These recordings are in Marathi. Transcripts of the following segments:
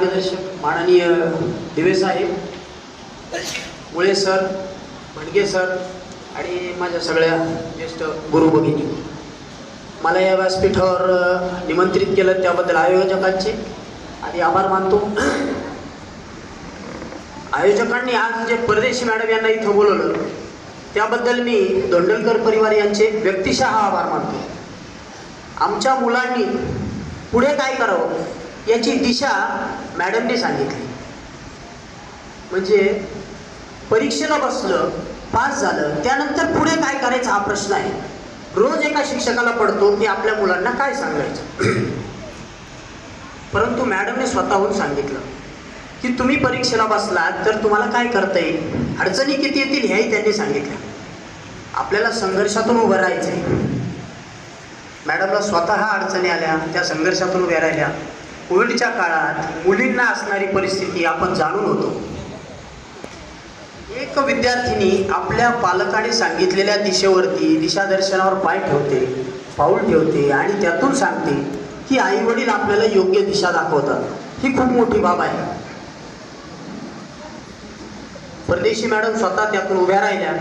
मार्गदर्शक माननीय दिवे साहेब, मुळे सर, भडगे सर आणि माझ्या सगळ्या ज्येष्ठ गुरु भगिनी, मला या व्यासपीठावर निमंत्रित केलं त्याबद्दल आयोजकांचे आधी आभार मानतो। आयोजकांनी आज जे परदेशी मॅडम यांना इथं बोलवलं त्याबद्दल मी दोंडलकर परिवार यांचे व्यक्तिशः आभार मानतो। आमच्या मुलांनी पुढे काय करावं याची दिशा मॅडमने सांगितली। म्हणजे परीक्षेला बसलं, पास झालं, त्यानंतर पुढे काय करायचं हा प्रश्न आहे। रोज एका शिक्षकाला पडतो की आपल्या मुलांना काय सांगायचं, परंतु मॅडमने स्वतःहून सांगितलं की तुम्ही परीक्षेला बसलात तर तुम्हाला काय करता येईल, अडचणी किती येतील हेही त्यांनी सांगितलं। आपल्याला संघर्षातून उभं राहायचंय। मॅडमला स्वतः अडचणी आल्या, त्या संघर्षातून उभ्या राहिल्या। कोविडच्या काळात मुलींना असणारी परिस्थिती आपण जाणून होतो। एक विद्यार्थिनी आपल्या पालकाने सांगितलेल्या दिशेवरती, दिशादर्शनावर पाऊल ठेवते आणि त्यातून सांगते की आई वडील आपल्याला योग्य दिशा दाखवतात। ही खूप मोठी बाब आहे। परदेशी मॅडम स्वतः त्यातून उभ्या राहिल्या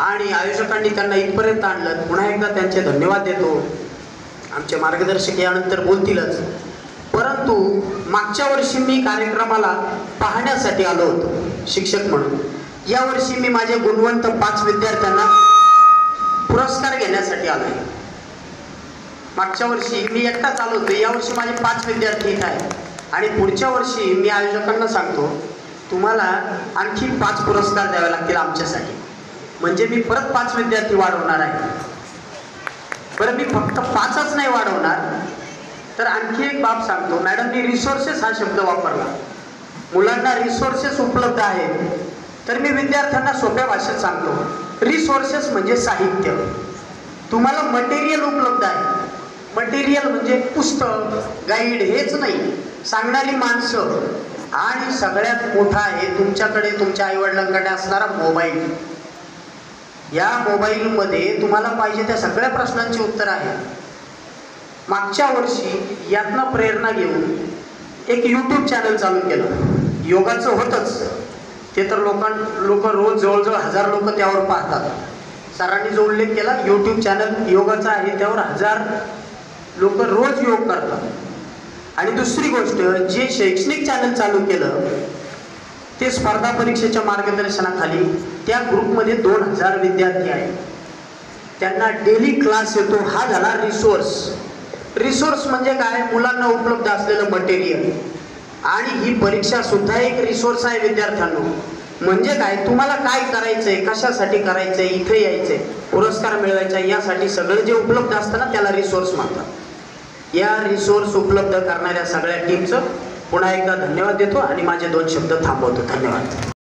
आणि आयोजकांनी त्यांना इथपर्यंत आणलं। पुन्हा एकदा त्यांचे धन्यवाद देतो। आमचे मार्गदर्शक यानंतर बोलतीलच, परंतु मागच्या वर्षी मी कार्यक्रमाला पाहण्यासाठी आलो होतो शिक्षक म्हणून। यावर्षी मी माझे गुणवंत 5 विद्यार्थ्यांना पुरस्कार घेण्यासाठी आलो आहे। मागच्या वर्षी मी एकटाच आलो होतो, यावर्षी माझे 5 विद्यार्थी इथे आहेत आणि पुढच्या वर्षी मी आयोजकांना सांगतो तुम्हाला आणखी 5 पुरस्कार द्यावे लागतील आमच्यासाठी, म्हणजे मी परत 5 विद्यार्थी वाढवणार आहे। बरं, मी फक्त 5च नाही वाढवणार, तर आणखी एक बाब सांगतो। मॅडमनी रिसोर्सेस हा शब्द वापरला। मुलांना रिसोर्सेस उपलब्ध आहेत, तर मी विद्यार्थ्यांना सोप्या भाषेत सांगतो रिसोर्सेस म्हणजे साहित्य। तुम्हाला मटेरियल उपलब्ध आहे। मटेरियल म्हणजे पुस्तक, गाईड हेच नाही, सांगणारी माणसं आणि सगळ्यात मोठा आहे तुमच्याकडे तुमच्या आईवडिलांकडे असणारा मोबाईल। या मोबाईलमध्ये तुम्हाला पाहिजे त्या सगळ्या प्रश्नांची उत्तर आहे। मागच्या वर्षी यातनं प्रेरणा घेऊन एक यूट्यूब चॅनल चालू केलं। योगाचं होतंच, ते तर लोक रोज जवळजवळ 1000 लोक त्यावर पाहतात। सरांनी जो उल्लेख केला यूट्यूब चॅनल योगाचा आहे, त्यावर 1000 लोक रोज योग करतात। आणि दुसरी गोष्ट, जे शैक्षणिक चॅनल चालू केलं ते स्पर्धा परीक्षेच्या मार्गदर्शनाखाली त्या ग्रुपमध्ये 2000 विद्यार्थी आहेत। त्यांना डेली क्लास येतो। हा झाला रिसोर्स। रिसोर्स म्हणजे काय, मुलांना उपलब्ध असलेलं मटेरियल। आणि ही परीक्षा सुद्धा एक रिसोर्स आहे विद्यार्थ्यांना। म्हणजे काय, तुम्हाला काय करायचंय, कशासाठी करायचंय, इथे यायचंय, पुरस्कार मिळवायचा, यासाठी सगळं जे उपलब्ध असतं ना त्याला रिसोर्स म्हणतात। या रिसोर्स उपलब्ध करणाऱ्या सगळ्या टीमचं पुन्हा एकदा धन्यवाद देतो आणि माझे 2 शब्द थांबवतो। धन्यवाद।